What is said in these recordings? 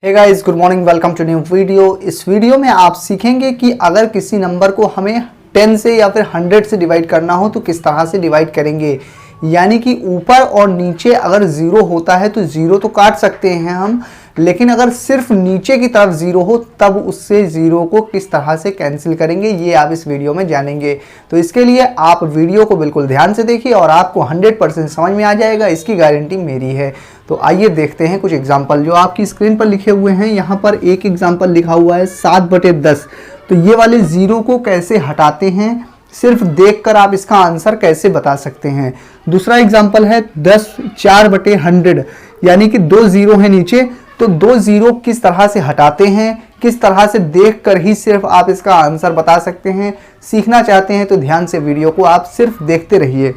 Hey guys, good morning, welcome to new video. इस video में आप सीखेंगे कि अगर किसी नंबर को हमें 10 से या फिर 100 से डिवाइड करना हो तो किस तरह से डिवाइड करेंगे। यानी कि ऊपर और नीचे अगर ज़ीरो होता है तो ज़ीरो तो काट सकते हैं हम, लेकिन अगर सिर्फ नीचे की तरफ ज़ीरो हो तब उससे ज़ीरो को किस तरह से कैंसिल करेंगे, ये आप इस वीडियो में जानेंगे। तो इसके लिए आप वीडियो को बिल्कुल ध्यान से देखिए और आपको 100% समझ में आ जाएगा, इसकी गारंटी मेरी है। तो आइए देखते हैं कुछ एग्जाम्पल जो आपकी स्क्रीन पर लिखे हुए हैं। यहाँ पर एक एग्जाम्पल लिखा हुआ है 7/10। तो ये वाले ज़ीरो को कैसे हटाते हैं, सिर्फ देखकर आप इसका आंसर कैसे बता सकते हैं। दूसरा एग्जाम्पल है 10/4/100, यानी कि 2 ज़ीरो हैं नीचे, तो 2 ज़ीरो किस तरह से हटाते हैं, किस तरह से देखकर ही सिर्फ आप इसका आंसर बता सकते हैं। सीखना चाहते हैं तो ध्यान से वीडियो को आप सिर्फ देखते रहिए।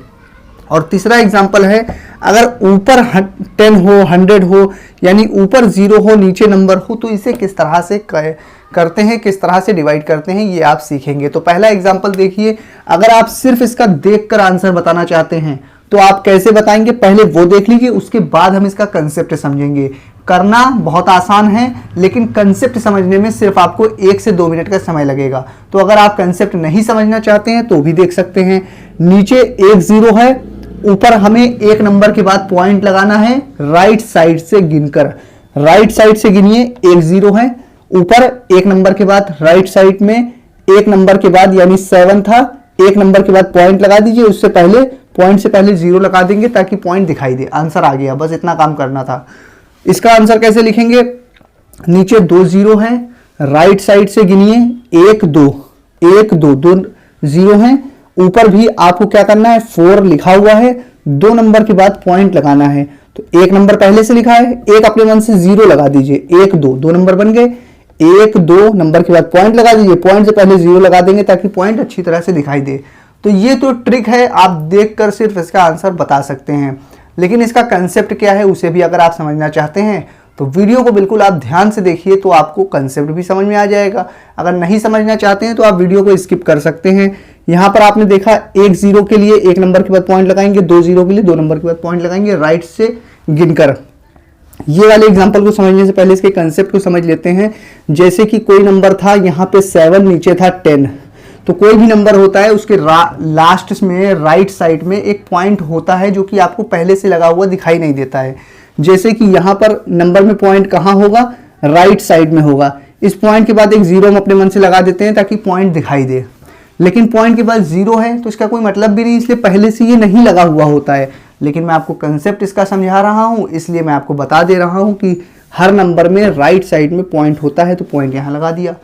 और तीसरा एग्जाम्पल है, अगर ऊपर 10 हो, 100 हो, यानी ऊपर ज़ीरो हो नीचे नंबर हो, तो इसे किस तरह से करते हैं, किस तरह से डिवाइड करते हैं, ये आप सीखेंगे। तो पहला एग्जाम्पल देखिए, अगर आप सिर्फ इसका देखकर आंसर बताना चाहते हैं तो आप कैसे बताएंगे, पहले वो देख लीजिए, उसके बाद हम इसका कंसेप्ट समझेंगे। करना बहुत आसान है, लेकिन कंसेप्ट समझने में सिर्फ आपको 1 से 2 मिनट का समय लगेगा। तो अगर आप कंसेप्ट नहीं समझना चाहते हैं तो भी देख सकते हैं। नीचे एक ज़ीरो है, ऊपर हमें एक नंबर के बाद पॉइंट लगाना है राइट साइड से गिनकर। राइट साइड से गिनिए, एक ज़ीरो है, ऊपर एक नंबर के बाद राइट साइड में एक नंबर के बाद यानी 7 था, एक नंबर के बाद पॉइंट लगा दीजिए, उससे पहले पॉइंट से पहले ज़ीरो लगा देंगे ताकि पॉइंट दिखाई दे। आंसर आ गया, बस इतना काम करना था। इसका आंसर कैसे लिखेंगे, नीचे 2 ज़ीरो है, राइट साइड से गिनिए, 1 2 1 2 2 ज़ीरो हैं, ऊपर भी आपको क्या करना है, 4 लिखा हुआ है, 2 नंबर के बाद पॉइंट लगाना है। तो एक नंबर पहले से लिखा है, एक अपने मन से ज़ीरो लगा दीजिए, 1 2 2 नंबर बन गए, 1 2 नंबर के बाद पॉइंट लगा दीजिए, पॉइंट से पहले ज़ीरो लगा देंगे ताकि पॉइंट अच्छी तरह से दिखाई दे। तो ये तो ट्रिक है, आप देखकर सिर्फ इसका आंसर बता सकते हैं, लेकिन इसका कंसेप्ट क्या है उसे भी अगर आप समझना चाहते हैं तो वीडियो को बिल्कुल आप ध्यान से देखिए, तो आपको कंसेप्ट भी समझ में आ जाएगा। अगर नहीं समझना चाहते हैं तो आप वीडियो को स्किप कर सकते हैं। यहाँ पर आपने देखा, एक ज़ीरो के लिए एक नंबर के बाद पॉइंट लगाएंगे, 2 ज़ीरो के लिए 2 नंबर के बाद पॉइंट लगाएंगे राइट से गिनकर। ये वाले एग्जाम्पल को समझने से पहले इसके कंसेप्ट को समझ लेते हैं। जैसे कि कोई नंबर था, यहाँ पे 7, नीचे था 10, तो कोई भी नंबर होता है उसके लास्ट में राइट साइड में एक पॉइंट होता है जो कि आपको पहले से लगा हुआ दिखाई नहीं देता है। जैसे कि यहाँ पर नंबर में पॉइंट कहाँ होगा, राइट साइड में होगा। इस पॉइंट के बाद एक ज़ीरो हम अपने मन से लगा देते हैं ताकि पॉइंट दिखाई दे, लेकिन पॉइंट के बाद ज़ीरो है तो इसका कोई मतलब भी नहीं, इसलिए पहले से ये नहीं लगा हुआ होता है। लेकिन मैं आपको कंसेप्ट इसका समझा रहा हूँ, इसलिए मैं आपको बता दे रहा हूँ कि हर नंबर में राइट साइड में पॉइंट होता है, तो पॉइंट यहाँ लगा दिया,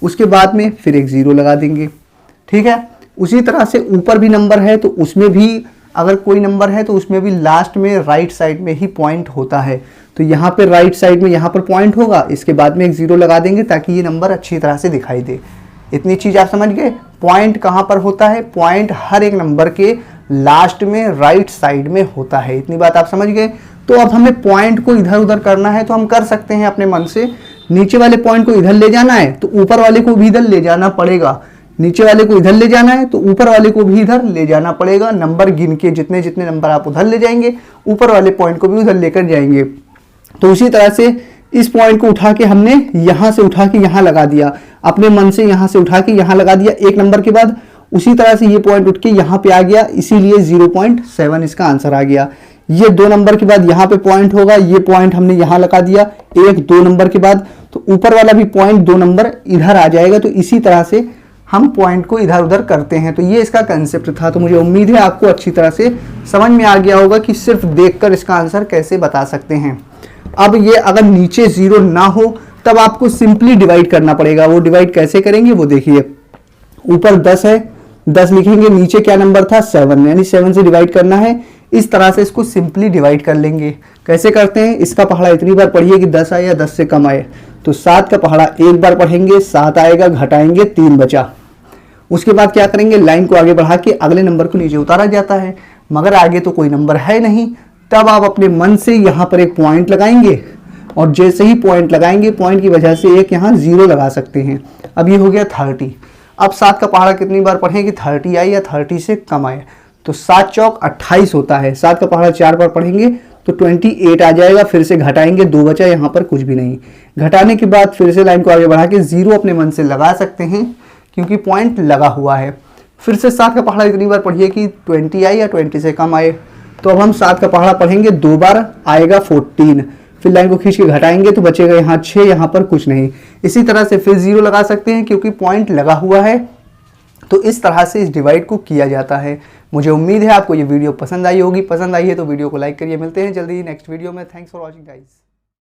उसके बाद में फिर एक ज़ीरो लगा देंगे, ठीक है। उसी तरह से ऊपर भी नंबर है तो उसमें भी अगर कोई नंबर है तो उसमें भी लास्ट में राइट साइड में ही पॉइंट होता है, तो यहाँ पे राइट साइड में यहाँ पर पॉइंट होगा, इसके बाद में एक ज़ीरो लगा देंगे ताकि ये नंबर अच्छी तरह से दिखाई दे। इतनी चीज़ आप समझ गए। पॉइंट कहाँ पर होता है, पॉइंट हर एक नंबर के लास्ट में राइट साइड में होता है, इतनी बात आप समझ गए। तो अब हमें पॉइंट को इधर उधर करना है तो हम कर सकते हैं अपने मन से। नीचे वाले पॉइंट को इधर ले जाना है तो ऊपर वाले को भी इधर ले जाना पड़ेगा, नीचे वाले को इधर ले जाना है तो ऊपर वाले को भी इधर ले जाना पड़ेगा। नंबर गिन के जितने जितने नंबर आप उधर ले जाएंगे, ऊपर वाले पॉइंट को भी उधर लेकर जाएंगे। तो उसी तरह से इस पॉइंट को उठा के हमने यहाँ से उठा के यहाँ लगा दिया, अपने मन से यहाँ से उठा के यहाँ लगा दिया एक नंबर के बाद, उसी तरह से ये पॉइंट उठ के यहाँ पे आ गया, इसीलिए 0.7 इसका आंसर आ गया। ये 2 नंबर के बाद यहाँ पे पॉइंट होगा, ये पॉइंट हमने यहाँ लगा दिया 1 2 नंबर के बाद, तो ऊपर वाला भी पॉइंट 2 नंबर इधर आ जाएगा। तो इसी तरह से हम पॉइंट को इधर उधर करते हैं। तो ये इसका कंसेप्ट था। तो मुझे उम्मीद है आपको अच्छी तरह से समझ में आ गया होगा कि सिर्फ देखकर इसका आंसर कैसे बता सकते हैं। अब ये अगर नीचे ज़ीरो ना हो तब आपको सिंपली डिवाइड करना पड़ेगा। वो डिवाइड कैसे करेंगे वो देखिए। ऊपर 10 है, 10 लिखेंगे, नीचे क्या नंबर था 7, यानी 7 से डिवाइड करना है। इस तरह से इसको सिंपली डिवाइड कर लेंगे। कैसे करते हैं, इसका पहाड़ा इतनी बार पढ़िए कि 10 आए या 10 से कम आए। तो 7 का पहाड़ा एक बार पढ़ेंगे, 7 आएगा, घटाएंगे 3 बचा। उसके बाद क्या करेंगे, लाइन को आगे बढ़ा के अगले नंबर को नीचे उतारा जाता है, मगर आगे तो कोई नंबर है नहीं। तब आप अपने मन से यहाँ पर एक पॉइंट लगाएंगे और जैसे ही पॉइंट लगाएंगे, पॉइंट की वजह से एक यहाँ 0 लगा सकते हैं। अब ये हो गया 30। अब 7 का पहाड़ा कितनी बार पढ़ें कि 30 आए या 30 से कम आए। तो 7 चौक 28 होता है। 7 का पहाड़ा 4 बार पढ़ेंगे तो 28 आ जाएगा। फिर से घटाएंगे, 2 बचा, यहाँ पर कुछ भी नहीं। घटाने के बाद फिर से लाइन को आगे बढ़ा के 0 अपने मन से लगा सकते हैं क्योंकि पॉइंट लगा हुआ है। फिर से 7 का पहाड़ा इतनी बार पढ़िए कि 20 आए या 20 से कम आए। तो अब हम 7 का पहाड़ा पढ़ेंगे, 2 बार आएगा 14। फिर लाइन को खींच के घटाएंगे तो बचेगा यहाँ 6, यहाँ पर कुछ नहीं। इसी तरह से फिर 0 लगा सकते हैं क्योंकि पॉइंट लगा हुआ है। तो इस तरह से इस डिवाइड को किया जाता है। मुझे उम्मीद है आपको ये वीडियो पसंद आई होगी। पसंद आई है तो वीडियो को लाइक करिए। मिलते हैं जल्दी ही नेक्स्ट वीडियो में। Thanks for watching guys.